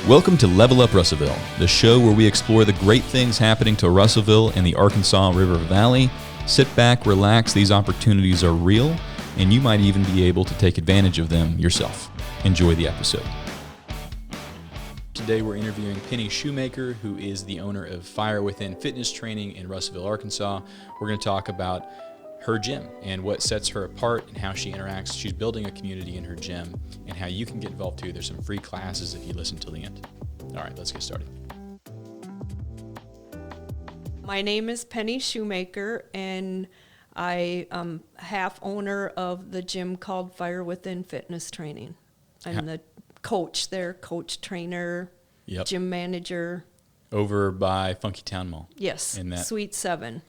Welcome to Level Up Russellville, the show where we explore the great things happening to Russellville and the Arkansas River Valley. Sit back, relax, these opportunities are real, and you might even be able to take advantage of them yourself. Enjoy the episode. Today we're interviewing Penny Schomaker, who is the owner of Fire Within Fitness Training in Russellville, Arkansas. We're going to talk about her gym and what sets her apart and how she interacts. She's building a community in her gym and how you can get involved too. There's some free classes if you listen till the end. All right, let's get started. My name is Penny Schomaker, and I am half owner of the gym called Fire Within Fitness Training. I'm the coach there, coach, trainer, gym manager. Over by Funky Town Mall. Yes, in that Suite 7.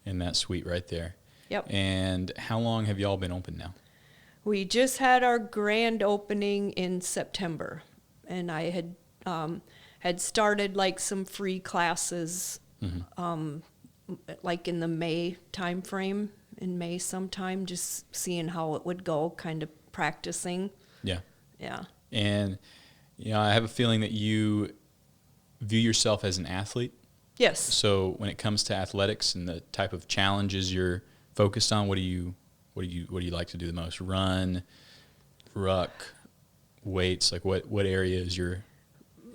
In that suite right there. Yep. And how long have y'all been open now? We just had our grand opening in September, and I had started like some free classes, like in the May time frame, in May sometime, just seeing how it would go, kind of practicing. Yeah. Yeah. And I have a feeling that you view yourself as an athlete. Yes. So when it comes to athletics and the type of challenges you're focused on, what do you like to do the most? Run, ruck, weights, like what area is your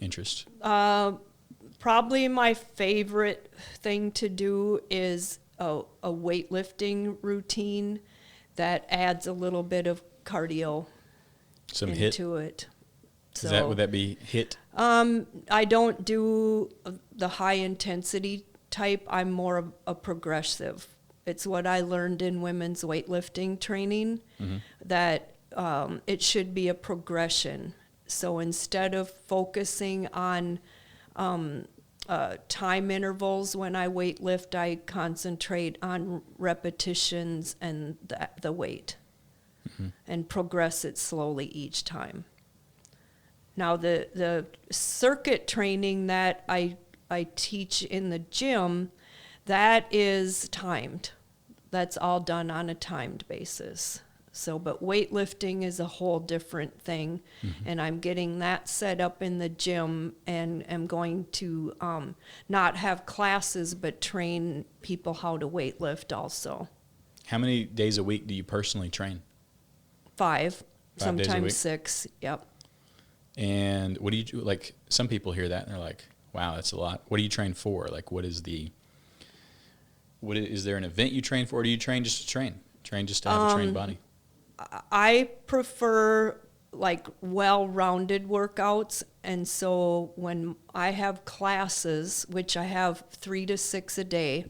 interest? Probably my favorite thing to do is a weightlifting routine that adds a little bit of cardio into it. So would that be HIIT? I don't do the high intensity type. I'm more of a progressive. It's what I learned in women's weightlifting training, that it should be a progression. So instead of focusing on time intervals when I weightlift, I concentrate on repetitions and the weight and progress it slowly each time. Now, the circuit training that I teach in the gym, that is timed. That's all done on a timed basis. So, but weightlifting is a whole different thing, and I'm getting that set up in the gym, and am going to not have classes, but train people how to weightlift also. How many days a week do you personally train? 5, days a week? sometimes 6, yep. And what do you, like, some people hear that and they're like, wow, that's a lot. What do you train for? Like, is there an event you train for, or do you train just to train? Train just to have a trained body? I prefer like well-rounded workouts, and so when I have classes, which I have 3 to 6 a day,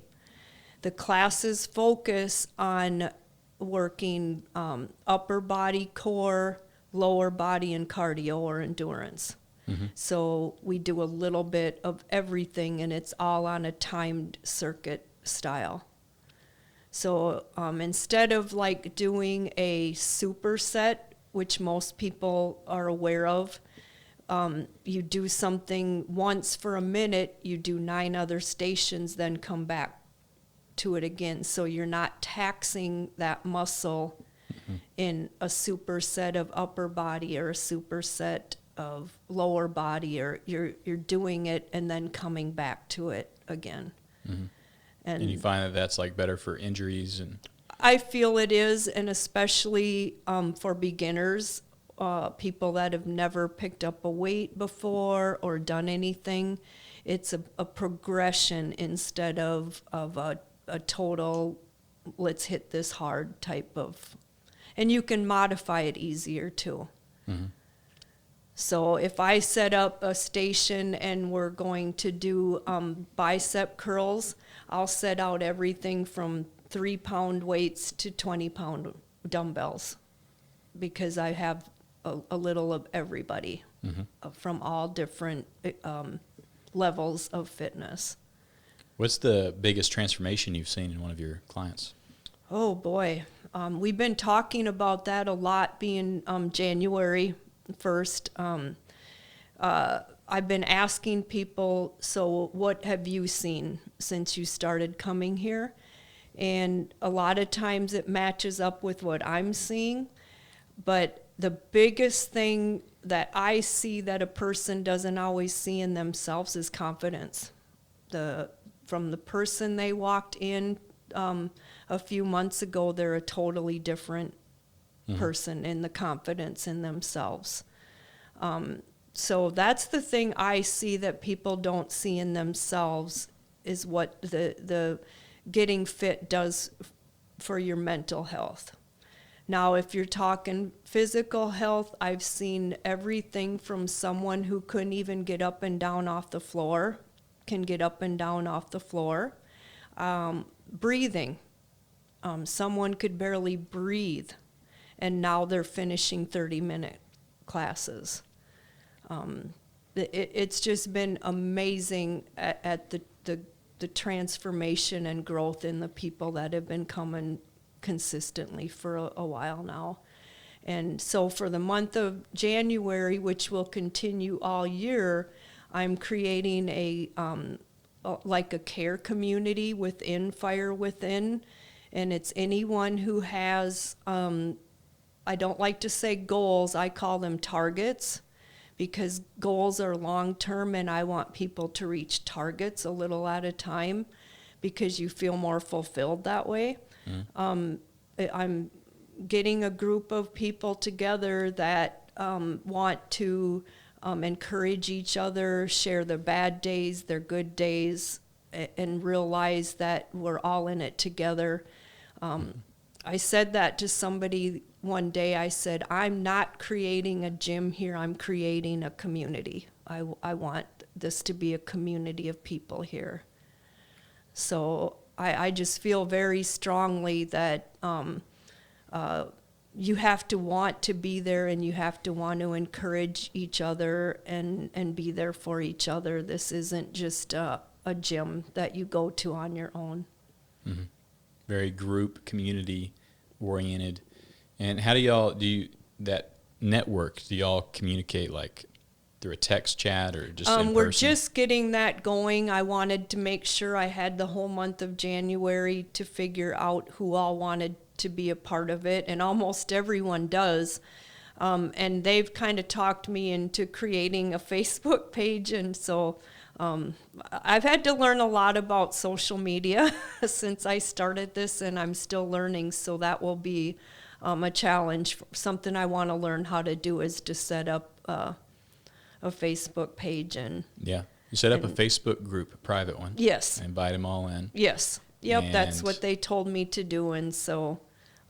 the classes focus on working upper body, core, lower body, and cardio or endurance. So we do a little bit of everything, and it's all on a timed circuit style. So instead of like doing a superset, which most people are aware of, you do something once for a minute, you do 9 other stations, then come back to it again. So you're not taxing that muscle in a superset of upper body or a superset of lower body, or you're doing it and then coming back to it again. And you find that that's like better for injuries? And I feel it is, and especially for beginners, people that have never picked up a weight before or done anything. It's a progression instead of a total, let's hit this hard type of, and you can modify it easier too. So if I set up a station and we're going to do bicep curls, I'll set out everything from 3-pound weights to 20-pound dumbbells, because I have a little of everybody from all different levels of fitness. What's the biggest transformation you've seen in one of your clients? Oh boy, we've been talking about that a lot, being January 1st. I've been asking people, so what have you seen since you started coming here? And a lot of times it matches up with what I'm seeing, but the biggest thing that I see that a person doesn't always see in themselves is confidence. From the person they walked in a few months ago, they're a totally different person in the confidence in themselves. So that's the thing I see that people don't see in themselves, is what the getting fit does for your mental health. Now, if you're talking physical health, I've seen everything from someone who couldn't even get up and down off the floor, can get up and down off the floor. Breathing. Someone could barely breathe, and now they're finishing 30-minute classes. It's just been amazing at the transformation and growth in the people that have been coming consistently for a while now. And so for the month of January, which will continue all year, I'm creating a care community within Fire Within, and it's anyone who has, I don't like to say goals, I call them targets, because goals are long-term, and I want people to reach targets a little at a time, because you feel more fulfilled that way. I'm getting a group of people together that want to encourage each other, share their bad days, their good days, and realize that we're all in it together. I said that to somebody one day. I said, I'm not creating a gym here, I'm creating a community. I want this to be a community of people here. So I just feel very strongly that you have to want to be there, and you have to want to encourage each other and be there for each other. This isn't just a gym that you go to on your own. Mm-hmm. Very group, community oriented. And how do that network, do y'all communicate like through a text chat or just in person? We're just getting that going. I wanted to make sure I had the whole month of January to figure out who all wanted to be a part of it, and almost everyone does. And they've kind of talked me into creating a Facebook page, and so I've had to learn a lot about social media since I started this, and I'm still learning, so that will be a challenge. Something I want to learn how to do is to set up a Facebook page. And yeah, you set up a Facebook group, a private one. Yes. Invite them all in. Yes. Yep, that's what they told me to do, and so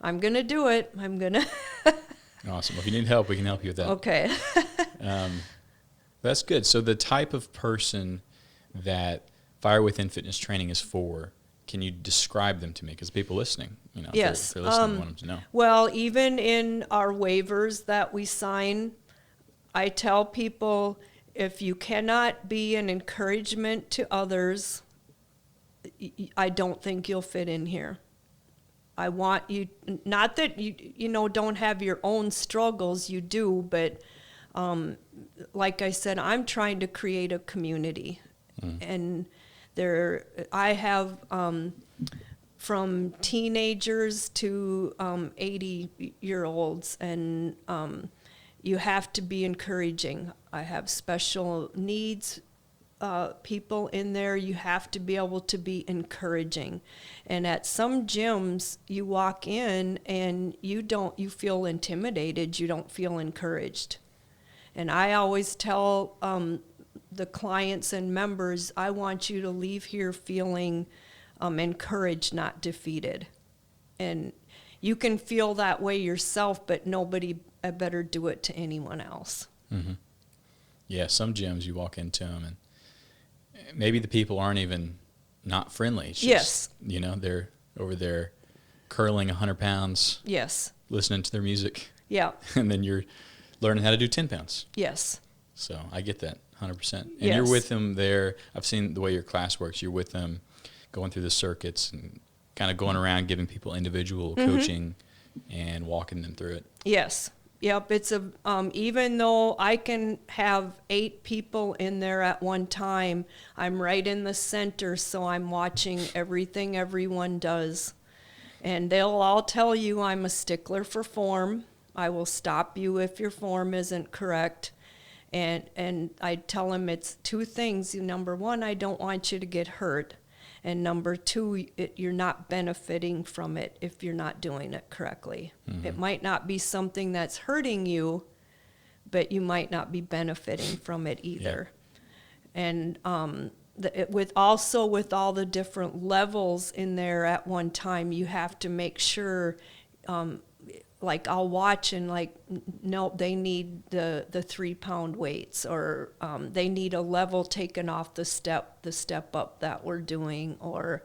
I'm going to do it. I'm going to. Awesome. Well, if you need help, we can help you with that. Okay. That's good. So the type of person that Fire Within Fitness Training is for, can you describe them to me? Because people listening, yes. if they're listening, want them to know. Well, even in our waivers that we sign, I tell people, if you cannot be an encouragement to others, I don't think you'll fit in here. I want you, not that you don't have your own struggles, you do, but like I said, I'm trying to create a community. And I have from teenagers to 80-year-olds, and you have to be encouraging. I have special needs people in there. You have to be able to be encouraging. And at some gyms, you walk in and you feel intimidated. You don't feel encouraged. And I always tell the clients and members, I want you to leave here feeling encouraged, not defeated. And you can feel that way yourself, but nobody better do it to anyone else. Mm-hmm. Yeah, some gyms you walk into them and maybe the people aren't even not friendly. It's just, yes. They're over there curling 100 pounds. Yes. Listening to their music. Yeah. And then you're learning how to do 10 pounds. Yes. So I get that 100%. And yes. You're with them there. I've seen the way your class works. You're with them going through the circuits and kind of going around giving people individual coaching and walking them through it. Yes. Yep. It's even though I can have 8 people in there at one time, I'm right in the center, so I'm watching everything everyone does. And they'll all tell you I'm a stickler for form. I will stop you if your form isn't correct. And I tell them it's two things. Number one, I don't want you to get hurt. And number two, you're not benefiting from it if you're not doing it correctly. Mm-hmm. It might not be something that's hurting you, but you might not be benefiting from it either. Yeah. And with all the different levels in there at one time, you have to make sure, like I'll watch and like, no, they need the 3-pound weights, or they need a level taken off the step up that we're doing, or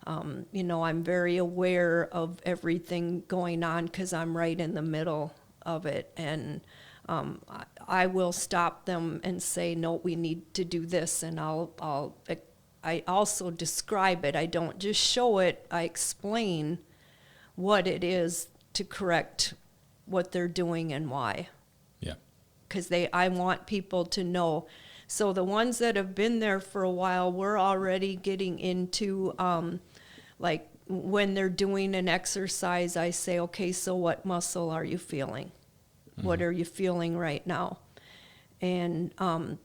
I'm very aware of everything going on because I'm right in the middle of it, and I will stop them and say, no, we need to do this, and I also describe it. I don't just show it. I explain what it is to correct what they're doing and why. Yeah. Because I want people to know. So the ones that have been there for a while, we're already getting into, like when they're doing an exercise, I say, okay, so what muscle are you feeling? Mm-hmm. What are you feeling right now? And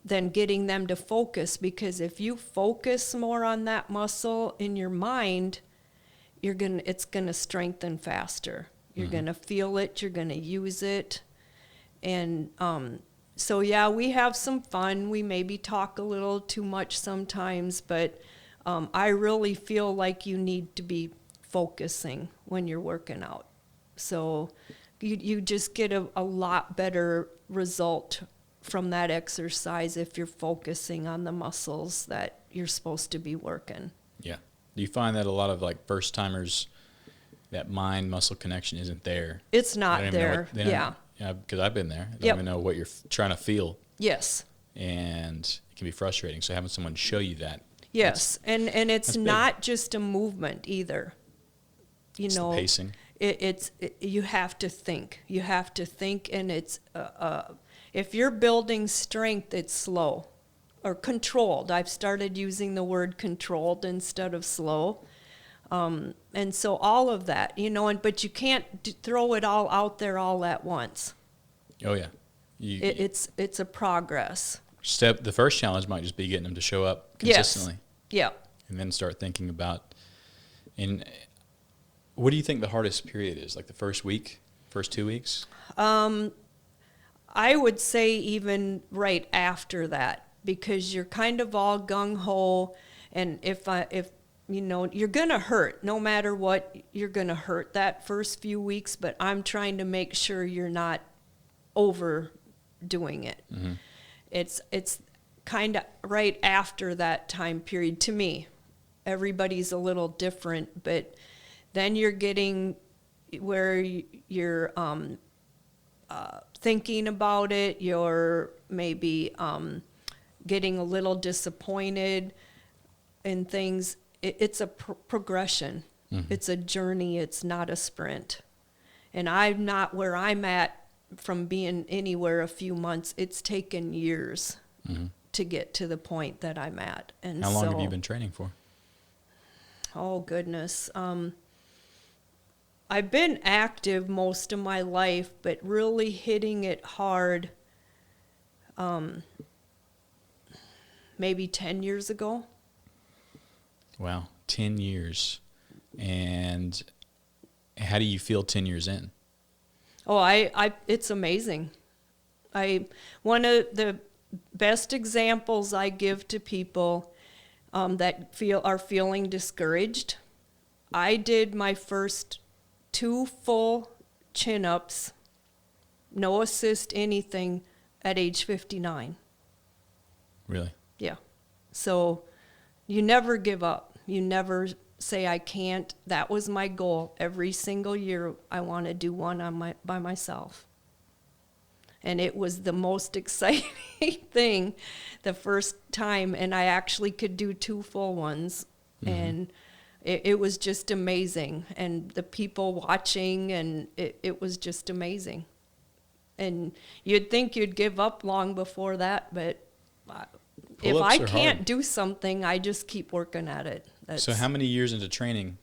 then getting them to focus, because if you focus more on that muscle in your mind, it's gonna strengthen faster. You're mm-hmm. gonna feel it. You're gonna use it, and so yeah, we have some fun. We maybe talk a little too much sometimes, but I really feel like you need to be focusing when you're working out. So you just get a lot better result from that exercise if you're focusing on the muscles that you're supposed to be working. Yeah. Do you find that a lot of like first timers, that mind muscle connection isn't there? It's not there. Yeah. Yeah, because I've been there. I don't Yep. even know what you're trying to feel. Yes. And it can be frustrating. So having someone show you that. Yes, and it's not just a movement either. It's the pacing. You have to think. You have to think, and it's if you're building strength, it's slow or controlled. I've started using the word controlled instead of slow. And so all of that, but you can't throw it all out there all at once. Oh yeah. It's a progress. The first challenge might just be getting them to show up consistently. Yes. Yeah. And then start thinking about, and what do you think the hardest period is? Like the first week, first 2 weeks? I would say even right after that, because you're kind of all gung-ho, and if you're going to hurt, no matter what, you're going to hurt that first few weeks, but I'm trying to make sure you're not overdoing it. Mm-hmm. It's kind of right after that time period to me. Everybody's a little different, but then you're getting where you're thinking about it, you're maybe getting a little disappointed in things. It's a progression. Mm-hmm. It's a journey. It's not a sprint. And I'm not where I'm at from being anywhere a few months. It's taken years mm-hmm. to get to the point that I'm at. And how long have you been training for? Oh, goodness. I've been active most of my life, but really hitting it hard maybe 10 years ago. Wow, 10 years. And how do you feel 10 years in? Oh, it's amazing. One of the best examples I give to people that are feeling discouraged, I did my first 2 full chin-ups, no assist, anything, at age 59. Really? Yeah. So you never give up. You never say, I can't. That was my goal. Every single year, I want to do one by myself. And it was the most exciting thing the first time, and I actually could do 2 full ones. Mm-hmm. And it was just amazing. And the people watching, and it was just amazing. And you'd think you'd give up long before that, but if I can't do something, I just keep working at it. So how many years into training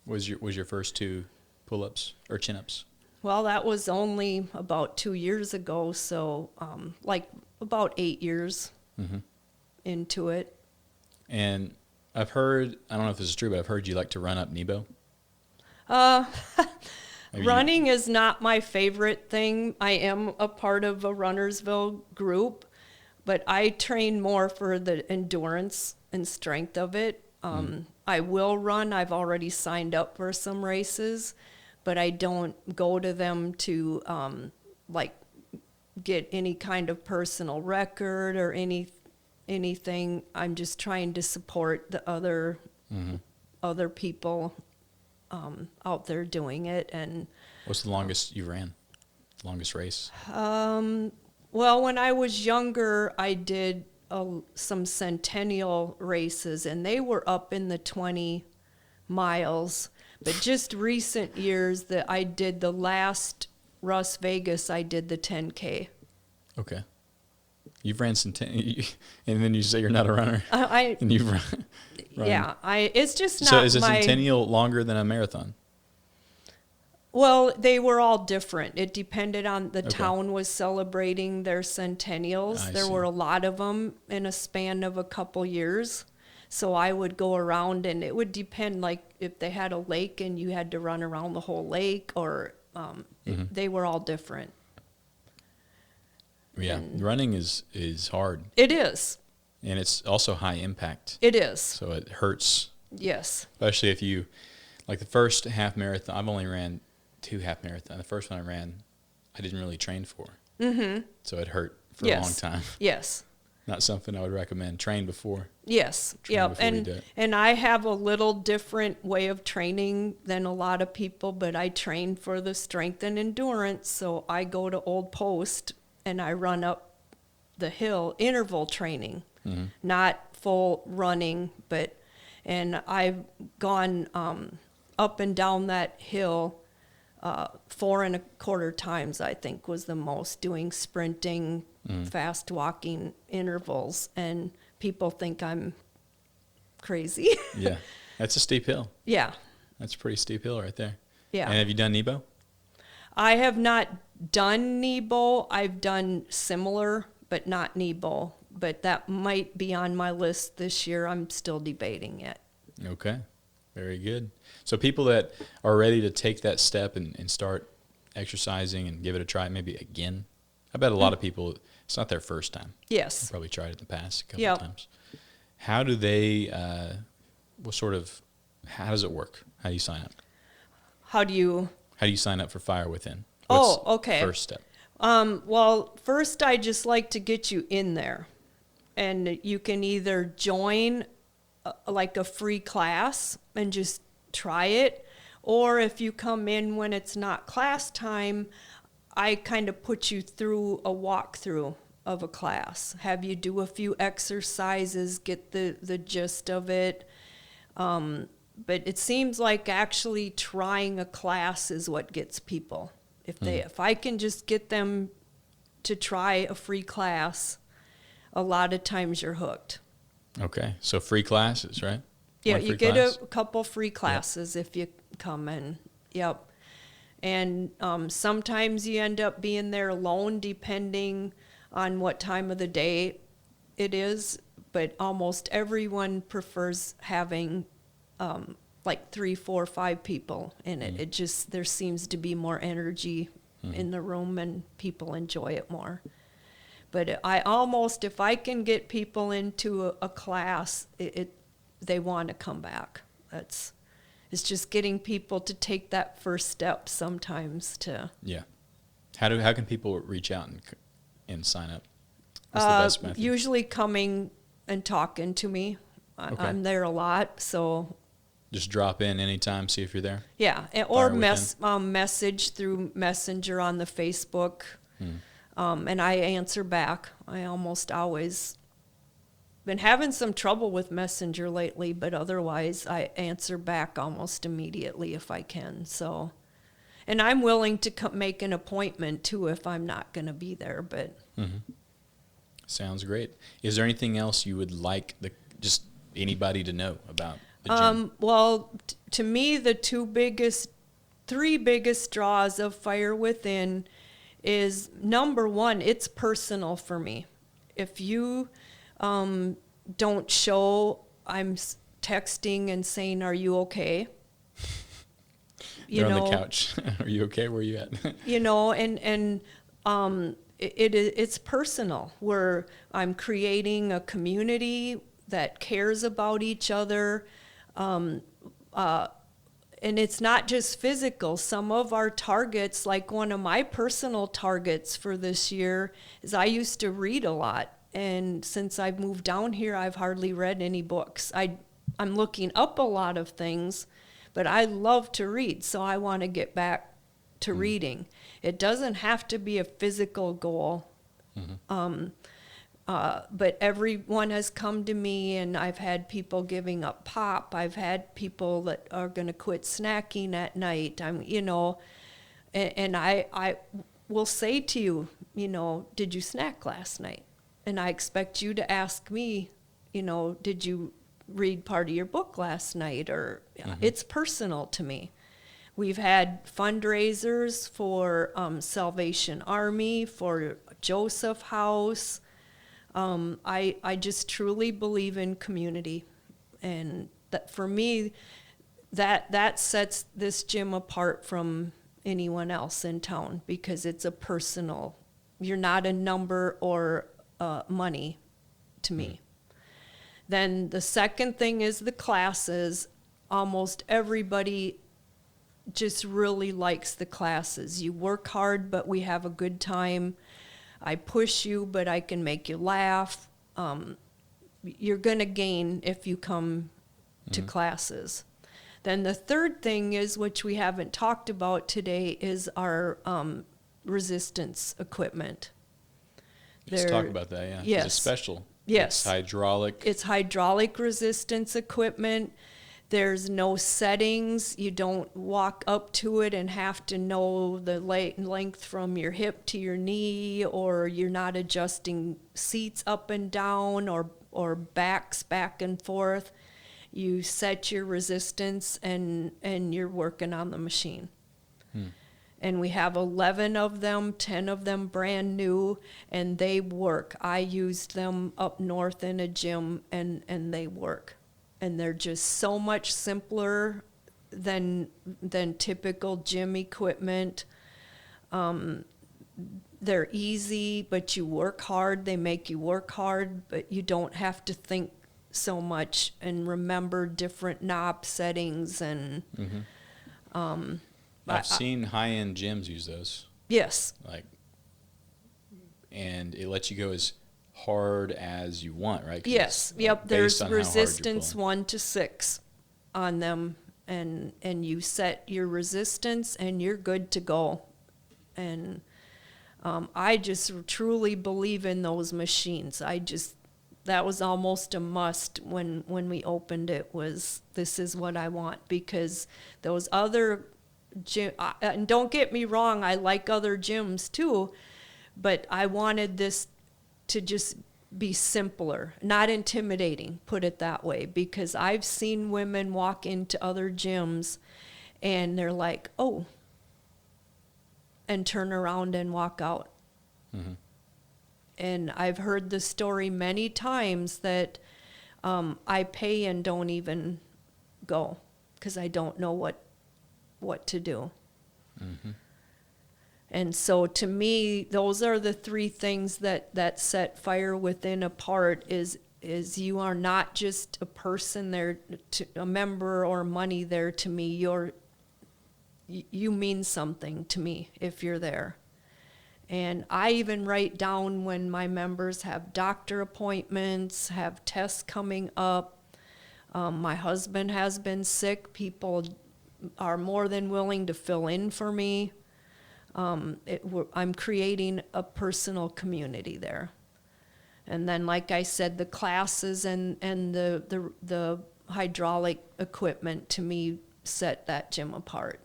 was your first 2 pull-ups or chin-ups? Well, that was only about 2 years ago, so like about 8 years into it. And I've heard, I don't know if this is true, but I've heard you like to run up Nebo. Running is not my favorite thing. I am a part of a Runnersville group, but I train more for the endurance and strength of it. I will run. I've already signed up for some races, but I don't go to them to like get any kind of personal record or anything. I'm just trying to support the other people out there doing it. And what's the longest you ran? The longest race? Well, when I was younger, I did some centennial races, and they were up in the 20 miles. But just recent years that I did the last Las Vegas, I did the 10K. Okay. You've ran centennial, and then you say you're not a runner. And you've run. Yeah, it's just not. So is a centennial longer than a marathon? Well, they were all different. It depended on the town was celebrating their centennials. There were a lot of them in a span of a couple years. So I would go around, and it would depend, like if they had a lake and you had to run around the whole lake, or they were all different. Yeah, running is hard. It is. And it's also high impact. It is. So it hurts. Yes. Especially if you, like the first half marathon, I've only ran 2 half marathons. The first one I ran, I didn't really train for. So it hurt for a long time. Yes. Not something I would recommend. Train before. Yes. Yeah. And I have a little different way of training than a lot of people, but I train for the strength and endurance. So I go to Old Post and I run up the hill, interval training, not full running, and I've gone up and down that hill 4.25 times, I think, was the most, doing sprinting, fast walking intervals, and people think I'm crazy. Yeah, that's a steep hill. Yeah. That's a pretty steep hill right there. Yeah. And have you done Nebo? I have not done Nebo. I've done similar, but not Nebo. But that might be on my list this year. I'm still debating it. Okay. Very good. So people that are ready to take that step and start exercising and give it a try, maybe again. I bet a lot of people, it's not their first time. Yes. They've probably tried it in the past a couple of times. How do they, how does it work? How do you sign up? How do you sign up for Fire Within? Okay. First step? Well, first I just like to get you in there. And you can either join like a free class and just try it, or if you come in when it's not class time, I kind of put you through a walkthrough of a class, have you do a few exercises, get the gist of it. But it seems like actually trying a class is what gets people. If I can just get them to try a free class, a lot of times you're hooked. Okay, so free classes, right? Yeah, you get a couple free classes if you come in. Yep. And sometimes you end up being there alone depending on what time of the day it is, but almost everyone prefers having like 3, 4, 5 people in it. It just, there seems to be more energy in the room and people enjoy it more. But I almost, if I can get people into a class, they want to come back. It's just getting people to take that first step sometimes to. Yeah. How can people reach out and sign up? What's the best method? Usually coming and talking to me. Okay. I'm there a lot, so. Just drop in anytime, see if you're there? Yeah, or message through Messenger on the Facebook. And I answer back. I almost always been having some trouble with Messenger lately, but otherwise I answer back almost immediately if I can. So, and I'm willing to make an appointment too if I'm not going to be there. But sounds great. Is there anything else you would like just anybody to know about the gym? Well, to me, the two biggest three biggest draws of Fire Within is, number one, it's personal for me. If you don't show, I'm texting and saying, "Are you okay?" They're on the couch. Are you okay? Where are you at? It's personal, where I'm creating a community that cares about each other. And it's not just physical. Some of our targets, like one of my personal targets for this year, is I used to read a lot. And since I've moved down here, I've hardly read any books. I'm looking up a lot of things, but I love to read, so I want to get back to reading. It doesn't have to be a physical goal. But everyone has come to me, and I've had people giving up pop. I've had people that are going to quit snacking at night. And I will say to you, did you snack last night? And I expect you to ask me, did you read part of your book last night? Or it's personal to me. We've had fundraisers for Salvation Army, for Joseph House. I just truly believe in community, and that for me, that sets this gym apart from anyone else in town, because it's a personal. You're not a number or money to me. Then the second thing is the classes. Almost everybody just really likes the classes. You work hard, but we have a good time. I push you, but I can make you laugh. You're going to gain if you come to classes. Then the third thing is, which we haven't talked about today, is our resistance equipment. Let's talk about that, yeah. Yes. It's special. Yes. It's hydraulic. It's hydraulic resistance equipment. There's no settings. You don't walk up to it and have to know the length from your hip to your knee, or you're not adjusting seats up and down or backs back and forth. You set your resistance and you're working on the machine. And we have 11 of them, 10 of them brand new, and they work. I used them up north in a gym, and they work. And they're just so much simpler than typical gym equipment. They're easy, but you work hard. They make you work hard, but you don't have to think so much and remember different knob settings. And I've seen high-end gyms use those. Yes. And it lets you go as hard as you want, right? Yes. Yep. There's resistance 1 to 6 on them, and you set your resistance and you're good to go. And I just truly believe in those machines. That was almost a must when we opened it, was this is what I want, because those other gym, and don't get me wrong, I like other gyms too, but I wanted this to just be simpler, not intimidating, put it that way, because I've seen women walk into other gyms and they're like, oh, and turn around and walk out. And I've heard the story many times that I pay and don't even go because I don't know what to do. And so to me, those are the three things that set Fire Within apart, is you are not just a person there, a member or money there to me. You mean something to me if you're there. And I even write down when my members have doctor appointments, have tests coming up. My husband has been sick. People are more than willing to fill in for me. I'm creating a personal community there. And then, like I said, the classes and the hydraulic equipment, to me, set that gym apart.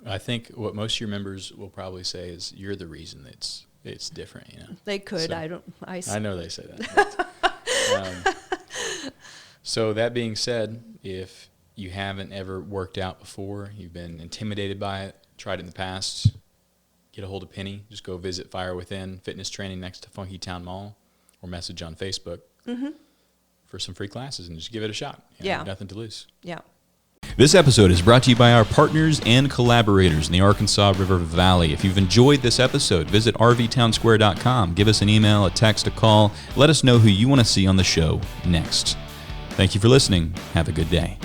I think what most of your members will probably say is you're the reason it's different. They could. So, I know they say that. So that being said, if you haven't ever worked out before, you've been intimidated by it, tried it in the past, get a hold of Penny. Just go visit Fire Within Fitness Training next to Funky Town Mall, or message on Facebook for some free classes and just give it a shot. You have nothing to lose. Yeah. This episode is brought to you by our partners and collaborators in the Arkansas River Valley. If you've enjoyed this episode, visit rvtownsquare.com. Give us an email, a text, a call. Let us know who you want to see on the show next. Thank you for listening. Have a good day.